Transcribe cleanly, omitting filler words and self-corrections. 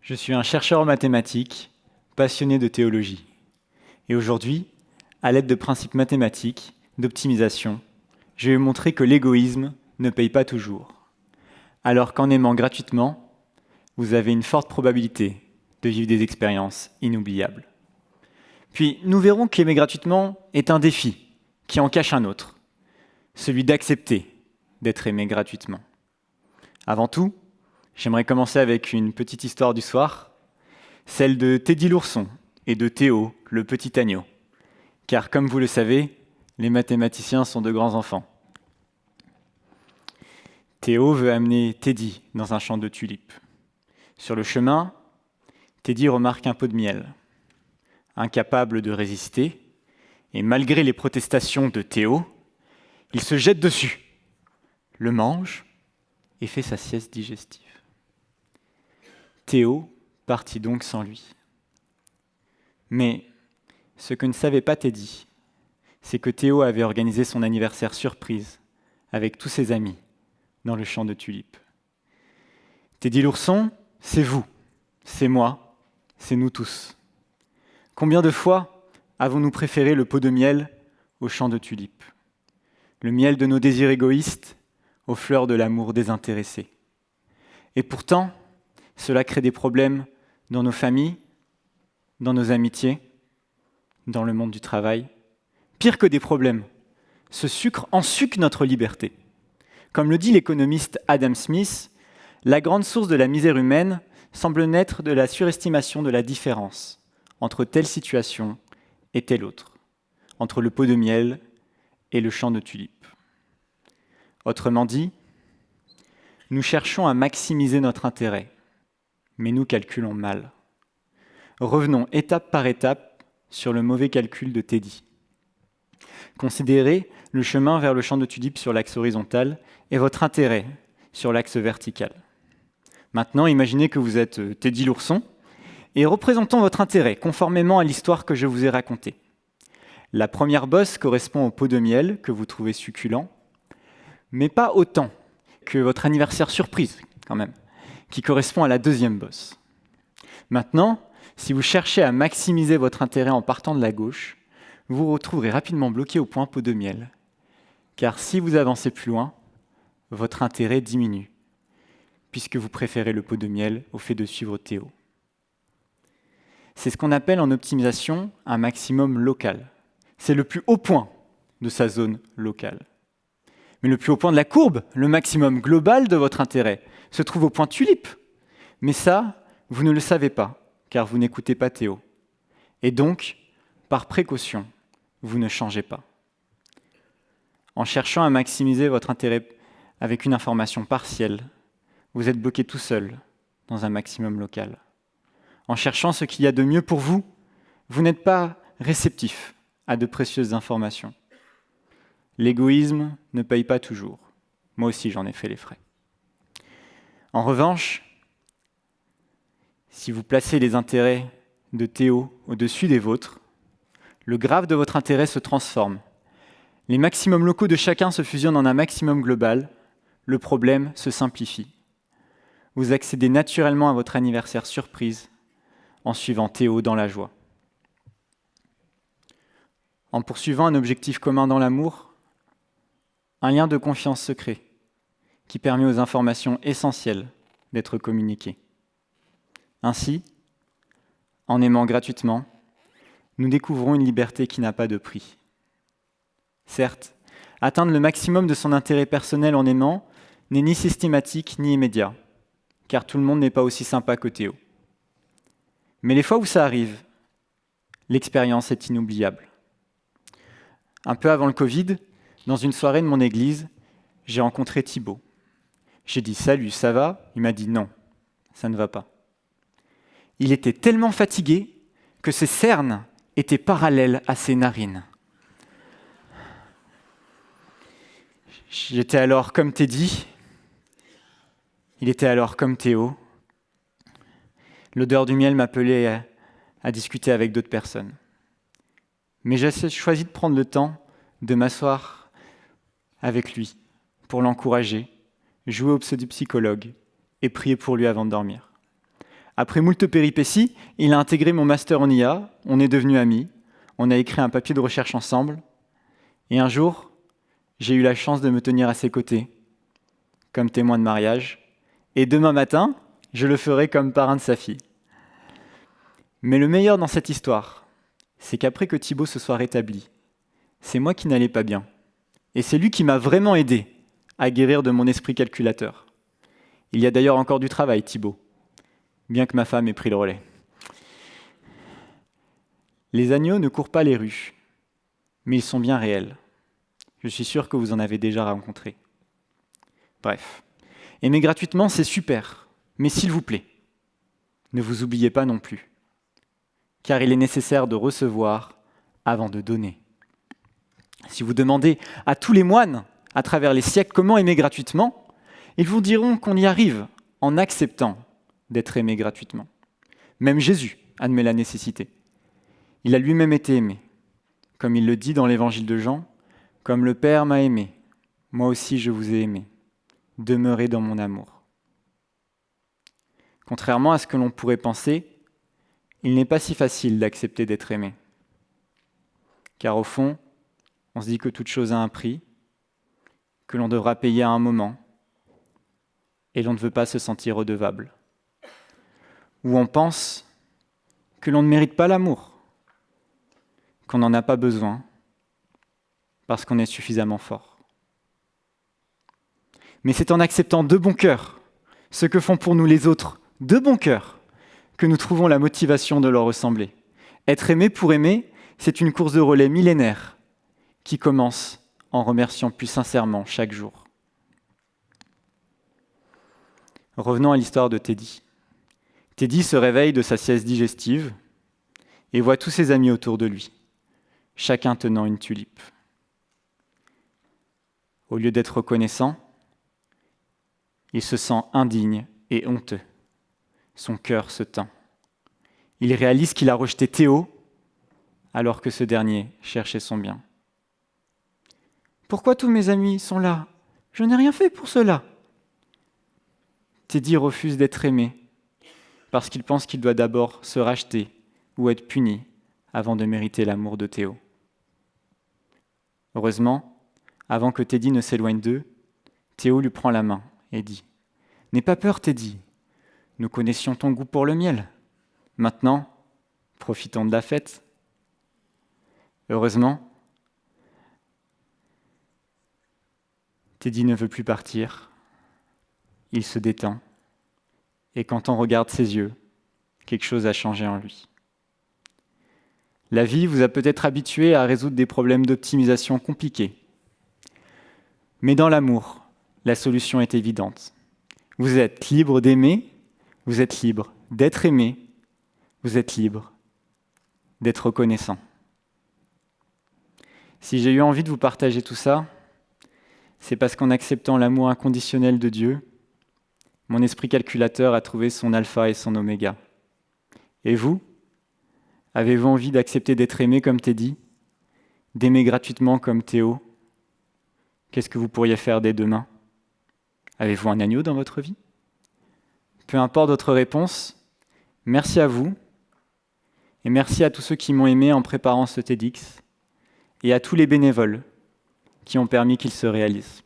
Je suis un chercheur en mathématiques, passionné de théologie. Et aujourd'hui, à l'aide de principes mathématiques, d'optimisation, je vais vous montrer que l'égoïsme ne paye pas toujours. Alors qu'en aimant gratuitement, vous avez une forte probabilité de vivre des expériences inoubliables. Puis, nous verrons qu'aimer gratuitement est un défi qui en cache un autre, celui d'accepter d'être aimé gratuitement. Avant tout, j'aimerais commencer avec une petite histoire du soir, celle de Teddy l'ourson et de Théo, le petit agneau. Car comme vous le savez, les mathématiciens sont de grands enfants. Théo veut amener Teddy dans un champ de tulipes. Sur le chemin, Teddy remarque un pot de miel. Incapable de résister, et malgré les protestations de Théo, il se jette dessus, le mange et fait sa sieste digestive. Théo partit donc sans lui. Mais ce que ne savait pas Teddy, c'est que Théo avait organisé son anniversaire surprise avec tous ses amis dans le champ de tulipes. Teddy l'ourson, c'est vous, c'est moi, c'est nous tous. Combien de fois avons-nous préféré le pot de miel au champ de tulipes? Le miel de nos désirs égoïstes aux fleurs de l'amour désintéressé. Et pourtant, cela crée des problèmes dans nos familles, dans nos amitiés, dans le monde du travail. Pire que des problèmes, ce sucre ensucre notre liberté. Comme le dit l'économiste Adam Smith, la grande source de la misère humaine semble naître de la surestimation de la différence entre telle situation et telle autre, entre le pot de miel et le champ de tulipes. Autrement dit, nous cherchons à maximiser notre intérêt, mais nous calculons mal. Revenons étape par étape sur le mauvais calcul de Teddy. Considérez le chemin vers le champ de tulipes sur l'axe horizontal et votre intérêt sur l'axe vertical. Maintenant, imaginez que vous êtes Teddy l'ourson et représentons votre intérêt conformément à l'histoire que je vous ai racontée. La première bosse correspond au pot de miel que vous trouvez succulent, mais pas autant que votre anniversaire surprise, quand même, qui correspond à la deuxième bosse. Maintenant, si vous cherchez à maximiser votre intérêt en partant de la gauche, vous vous retrouverez rapidement bloqué au point pot de miel, car si vous avancez plus loin, votre intérêt diminue, puisque vous préférez le pot de miel au fait de suivre Théo. C'est ce qu'on appelle en optimisation un maximum local. C'est le plus haut point de sa zone locale. Mais le plus haut point de la courbe, le maximum global de votre intérêt, se trouve au point tulipe. Mais ça, vous ne le savez pas, car vous n'écoutez pas Théo. Et donc, par précaution, vous ne changez pas. En cherchant à maximiser votre intérêt avec une information partielle, vous êtes bloqué tout seul dans un maximum local. En cherchant ce qu'il y a de mieux pour vous, vous n'êtes pas réceptif à de précieuses informations. L'égoïsme ne paye pas toujours. Moi aussi, j'en ai fait les frais. En revanche, si vous placez les intérêts de Théo au-dessus des vôtres, le graphe de votre intérêt se transforme. Les maximums locaux de chacun se fusionnent en un maximum global. Le problème se simplifie. Vous accédez naturellement à votre anniversaire surprise en suivant Théo dans la joie. En poursuivant un objectif commun dans l'amour, un lien de confiance se crée qui permet aux informations essentielles d'être communiquées. Ainsi, en aimant gratuitement, nous découvrons une liberté qui n'a pas de prix. Certes, atteindre le maximum de son intérêt personnel en aimant n'est ni systématique ni immédiat, car tout le monde n'est pas aussi sympa que Théo. Mais les fois où ça arrive, l'expérience est inoubliable. Un peu avant le Covid, dans une soirée de mon église, j'ai rencontré Thibaut. J'ai dit « Salut, ça va ?» Il m'a dit « Non, ça ne va pas ». Il était tellement fatigué que ses cernes étaient parallèles à ses narines. J'étais alors comme Teddy, il était alors comme Théo. L'odeur du miel m'appelait à discuter avec d'autres personnes. Mais j'ai choisi de prendre le temps de m'asseoir avec lui pour l'encourager, jouer au pseudo-psychologue et prier pour lui avant de dormir. Après moult péripéties, il a intégré mon master en IA, on est devenus amis, on a écrit un papier de recherche ensemble, et un jour, j'ai eu la chance de me tenir à ses côtés, comme témoin de mariage, et demain matin, je le ferai comme parrain de sa fille. Mais le meilleur dans cette histoire, c'est qu'après que Thibaut se soit rétabli, c'est moi qui n'allais pas bien. Et c'est lui qui m'a vraiment aidé à guérir de mon esprit calculateur. Il y a d'ailleurs encore du travail, Thibaut, bien que ma femme ait pris le relais. Les agneaux ne courent pas les rues, mais ils sont bien réels. Je suis sûr que vous en avez déjà rencontré. Bref, aimer gratuitement, c'est super, mais s'il vous plaît, ne vous oubliez pas non plus, car il est nécessaire de recevoir avant de donner. Si vous demandez à tous les moines, à travers les siècles, comment aimer gratuitement, ils vous diront qu'on y arrive en acceptant d'être aimé gratuitement. Même Jésus admet la nécessité. Il a lui-même été aimé. Comme il le dit dans l'évangile de Jean, « Comme le Père m'a aimé, moi aussi je vous ai aimé. Demeurez dans mon amour. » Contrairement à ce que l'on pourrait penser, il n'est pas si facile d'accepter d'être aimé. Car au fond, on se dit que toute chose a un prix, que l'on devra payer à un moment, et l'on ne veut pas se sentir redevable. Ou on pense que l'on ne mérite pas l'amour, qu'on n'en a pas besoin, parce qu'on est suffisamment fort. Mais c'est en acceptant de bon cœur ce que font pour nous les autres de bon cœur que nous trouvons la motivation de leur ressembler. Être aimé pour aimer, c'est une course de relais millénaire qui commence en remerciant plus sincèrement chaque jour. Revenons à l'histoire de Teddy. Teddy se réveille de sa sieste digestive et voit tous ses amis autour de lui, chacun tenant une tulipe. Au lieu d'être reconnaissant, il se sent indigne et honteux. Son cœur se tend. Il réalise qu'il a rejeté Théo alors que ce dernier cherchait son bien. « Pourquoi tous mes amis sont là ? Je n'ai rien fait pour cela. » Teddy refuse d'être aimé parce qu'il pense qu'il doit d'abord se racheter ou être puni avant de mériter l'amour de Théo. Heureusement, avant que Teddy ne s'éloigne d'eux, Théo lui prend la main et dit « N'aie pas peur, Teddy, nous connaissions ton goût pour le miel. Maintenant, profitons de la fête. » Heureusement, Teddy ne veut plus partir. Il se détend. Et quand on regarde ses yeux, quelque chose a changé en lui. La vie vous a peut-être habitué à résoudre des problèmes d'optimisation compliqués. Mais dans l'amour, la solution est évidente. Vous êtes libre d'aimer, vous êtes libre d'être aimé, vous êtes libre d'être reconnaissant. Si j'ai eu envie de vous partager tout ça, c'est parce qu'en acceptant l'amour inconditionnel de Dieu, mon esprit calculateur a trouvé son alpha et son oméga. Et vous, avez-vous envie d'accepter d'être aimé comme Teddy, d'aimer gratuitement comme Théo ? Qu'est-ce que vous pourriez faire dès demain ? Avez-vous un agneau dans votre vie ? Peu importe votre réponse, merci à vous, et merci à tous ceux qui m'ont aimé en préparant ce TEDx, et à tous les bénévoles qui ont permis qu'il se réalise.